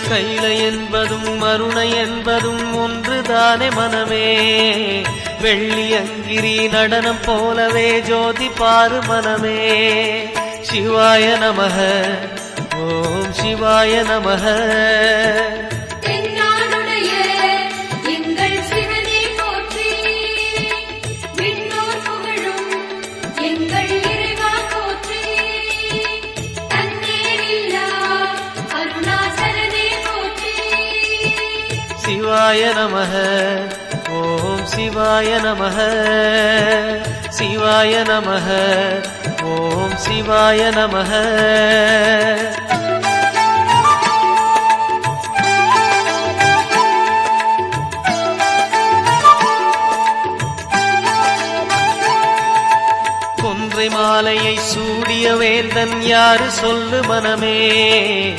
கைலை என்பதும் மருணை என்பதும் ஒன்றுதானே மனமே. வெள்ளி அங்கிரி நடனம் போலவே ஜோதி பாரு மனமே. சிவாய நமக ஓம் சிவாய நமக. சிவாய நமக ஓம் சிவாய நமக. சிவாய நமக ஓம் சிவாய நமக. கொன்றை மாலையை சூடிய வேந்தன் யாரு சொல்லு மனமே.